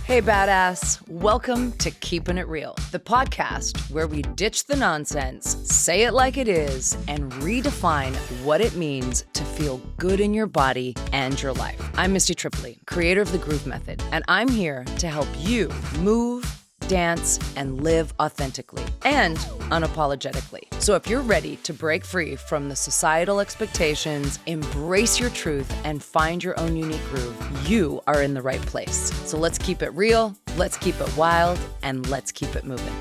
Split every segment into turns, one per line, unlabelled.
Hey, badass. Welcome to Keepin' It Real, the podcast where we ditch the nonsense, say it like it is, and redefine what it means to feel good in your body and your life. I'm Misty Tripoli, creator of the Groove Method, and I'm here to help you move, dance, and live authentically and unapologetically. So if you're ready to break free from the societal expectations, embrace your truth, and find your own unique groove, you are in the right place. So let's keep it real, let's keep it wild, and let's keep it moving.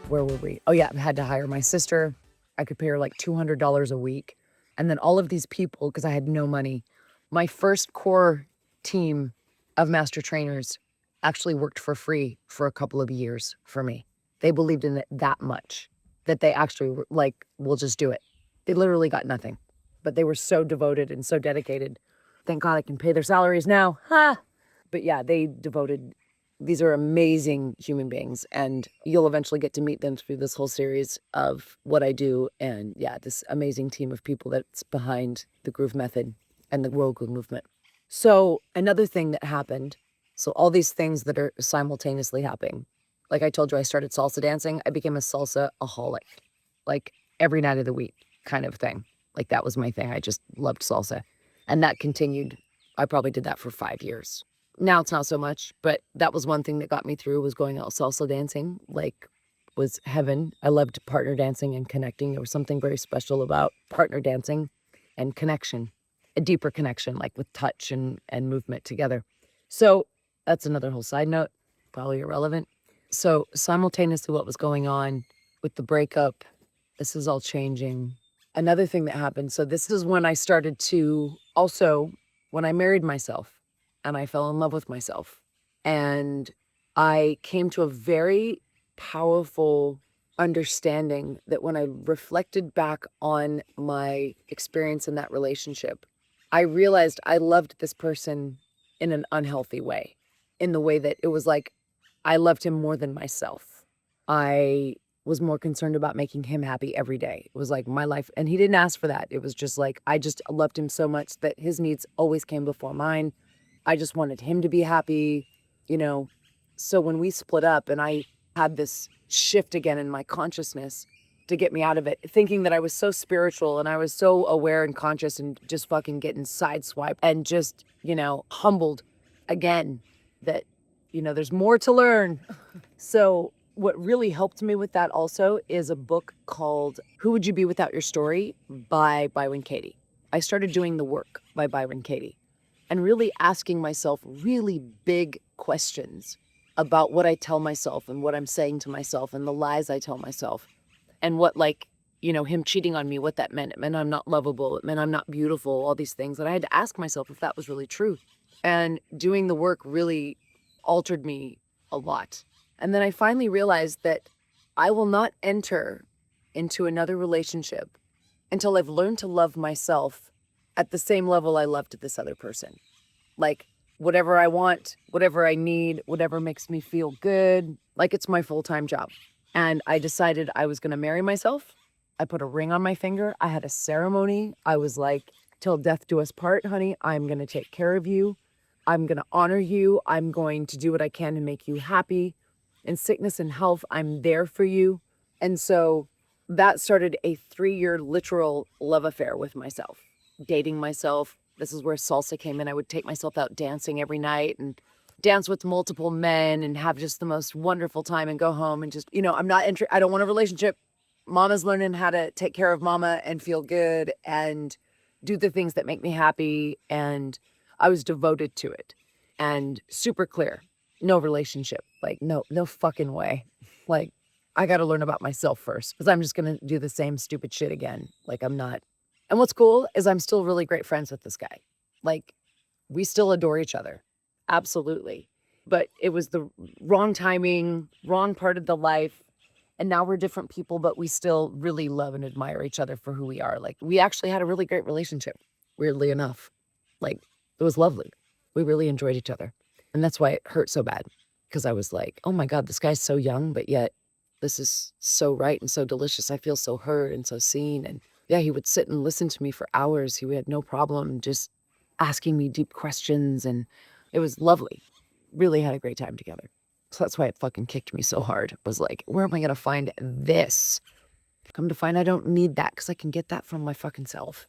Where were we? Oh yeah, I had to hire my sister. I could pay her like $200 a week. And then all of these people, because I had no money. My first core team of master trainers actually worked for free for a couple of years for me. They believed in it that much that they actually were like, we'll just do it. They literally got nothing, but they were so devoted and so dedicated. Thank God I can pay their salaries now. Ha! But yeah, they devoted. These are amazing human beings, and you'll eventually get to meet them through this whole series of what I do. And yeah, this amazing team of people that's behind the Groove Method and the World Groove Movement. So another thing that happened, so all these things that are simultaneously happening. Like I told you, I started salsa dancing. I became a salsa-aholic, like every night of the week kind of thing. Like that was my thing. I just loved salsa. And that continued. I probably did that for 5 years. Now it's not so much, but that was one thing that got me through, was going out salsa dancing, like was heaven. I loved partner dancing and connecting. There was something very special about partner dancing and connection. A deeper connection, like with touch and movement together. So that's another whole side note, probably irrelevant. So simultaneously what was going on with the breakup, this is all changing. Another thing that happened, so this is when I started to also, when I married myself and I fell in love with myself. And I came to a very powerful understanding that when I reflected back on my experience in that relationship, I realized I loved this person in an unhealthy way, in the way that it was like I loved him more than myself. I was more concerned about making him happy every day. It was like my life, and he didn't ask for that. It was just like I just loved him so much that his needs always came before mine. I just wanted him to be happy, you know. So when we split up and I had this shift again in my consciousness to get me out of it, thinking that I was so spiritual and I was so aware and conscious and just fucking getting sideswiped and just, humbled again that, there's more to learn. So what really helped me with that also is a book called Who Would You Be Without Your Story by Byron Katie. I started doing the work by Byron Katie and really asking myself really big questions about what I tell myself and what I'm saying to myself and the lies I tell myself. And what, him cheating on me, what that meant. It meant I'm not lovable. It meant I'm not beautiful, all these things. And I had to ask myself if that was really true. And doing the work really altered me a lot. And then I finally realized that I will not enter into another relationship until I've learned to love myself at the same level I loved this other person. Like whatever I want, whatever I need, whatever makes me feel good, like it's my full-time job. And I decided I was going to marry myself. I put a ring on my finger. I had a ceremony. I was like, till death do us part, honey. I'm going to take care of you. I'm going to honor you. I'm going to do what I can to make you happy. In sickness and health, I'm there for you. And so that started a 3-year literal love affair with myself, dating myself. This is where salsa came in. I would take myself out dancing every night and dance with multiple men and have just the most wonderful time and go home and just, I don't want a relationship. Mama's learning how to take care of mama and feel good and do the things that make me happy. And I was devoted to it and super clear. No relationship. Like, no fucking way. Like, I got to learn about myself first because I'm just going to do the same stupid shit again. Like, I'm not. And what's cool is I'm still really great friends with this guy. Like, we still adore each other. Absolutely. But it was the wrong timing, wrong part of the life. And now we're different people, but we still really love and admire each other for who we are. Like, we actually had a really great relationship, weirdly enough. Like, it was lovely. We really enjoyed each other. And that's why it hurt so bad. Because I was like, oh my God, this guy's so young, but yet this is so right and so delicious. I feel so heard and so seen. And yeah, he would sit and listen to me for hours. He had no problem just asking me deep questions, and it was lovely. Really had a great time together. So that's why it fucking kicked me so hard. It was like, where am I going to find this? Come to find I don't need that because I can get that from my fucking self.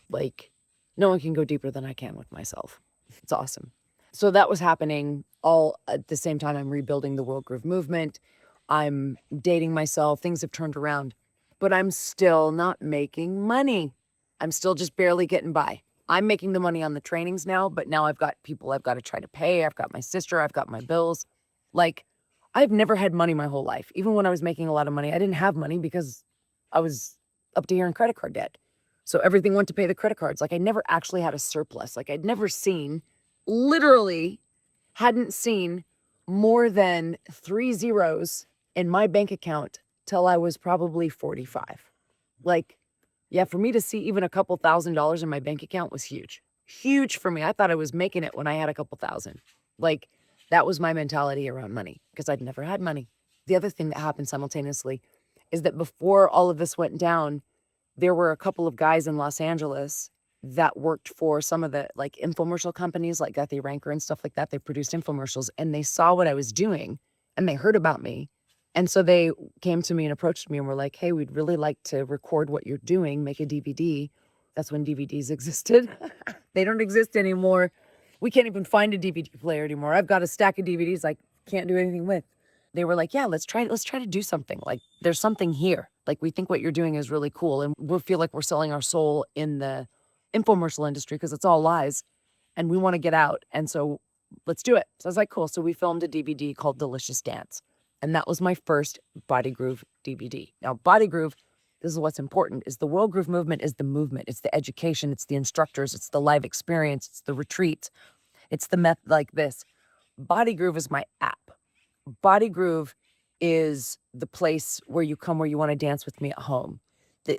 Like, no one can go deeper than I can with myself. It's awesome. So that was happening all at the same time. I'm rebuilding the World Groove movement. I'm dating myself. Things have turned around, but I'm still not making money. I'm still just barely getting by. I'm making the money on the trainings now, but now I've got people I've got to try to pay. I've got my sister. I've got my bills. Like, I've never had money my whole life. Even when I was making a lot of money, I didn't have money because I was up to here in credit card debt. So everything went to pay the credit cards. Like, I never actually had a surplus. Like, I'd never seen, literally hadn't seen more than 3 zeros in my bank account till I was probably 45. Like, yeah, for me to see even a couple $1,000s in my bank account was huge. Huge for me. I thought I was making it when I had a couple thousand. Like, that was my mentality around money because I'd never had money. The other thing that happened simultaneously is that before all of this went down, there were a couple of guys in Los Angeles that worked for some of the like infomercial companies like Gethy Ranker and stuff like that. They produced infomercials and they saw what I was doing and they heard about me. And so they came to me and approached me and were like, hey, we'd really like to record what you're doing, make a DVD. That's when DVDs existed. They don't exist anymore. We can't even find a DVD player anymore. I've got a stack of DVDs I can't do anything with. They were like, yeah, let's try to do something. Like, there's something here. Like, we think what you're doing is really cool. And we feel like we're selling our soul in the infomercial industry because it's all lies. And we want to get out. And so let's do it. So I was like, cool. So we filmed a DVD called Delicious Dance. And that was my first Body Groove DVD. Now, Body Groove, this is what's important, is the World Groove movement is the movement. It's the education. It's the instructors. It's the live experience. It's the retreat. It's the method like this. Body Groove is my app. Body Groove is the place where you come where you want to dance with me at home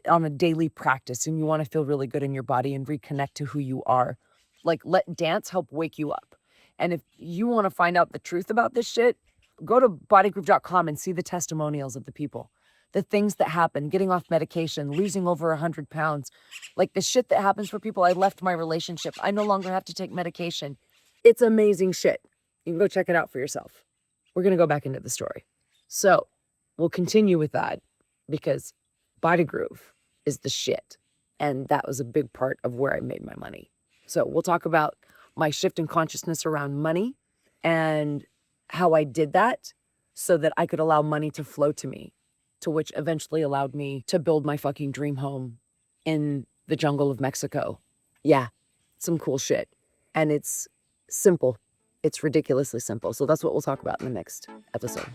on a daily practice and you want to feel really good in your body and reconnect to who you are. Like, let dance help wake you up. And if you want to find out the truth about this shit, go to bodygroove.com and see the testimonials of the people, the things that happen, getting off medication, losing over 100 pounds, like the shit that happens for people. I left my relationship. I no longer have to take medication. It's amazing shit. You can go check it out for yourself. We're going to go back into the story. So we'll continue with that because Body Groove is the shit. And that was a big part of where I made my money. So we'll talk about my shift in consciousness around money and how I did that so that I could allow money to flow to me, to which eventually allowed me to build my fucking dream home in the jungle of Mexico. Yeah, some cool shit. And it's simple. It's ridiculously simple. So that's what we'll talk about in the next episode.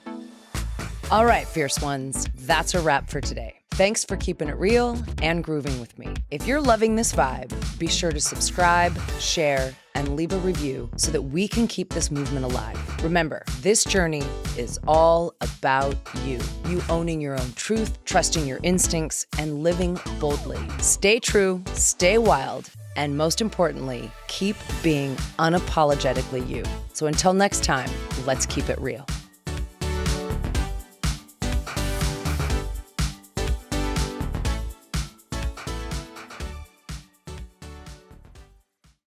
All right, fierce ones, that's a wrap for today. Thanks for keeping it real and grooving with me. If you're loving this vibe, be sure to subscribe, share, and leave a review so that we can keep this movement alive. Remember, this journey is all about you. You owning your own truth, trusting your instincts, and living boldly. Stay true, stay wild, and most importantly, keep being unapologetically you. So until next time, let's keep it real.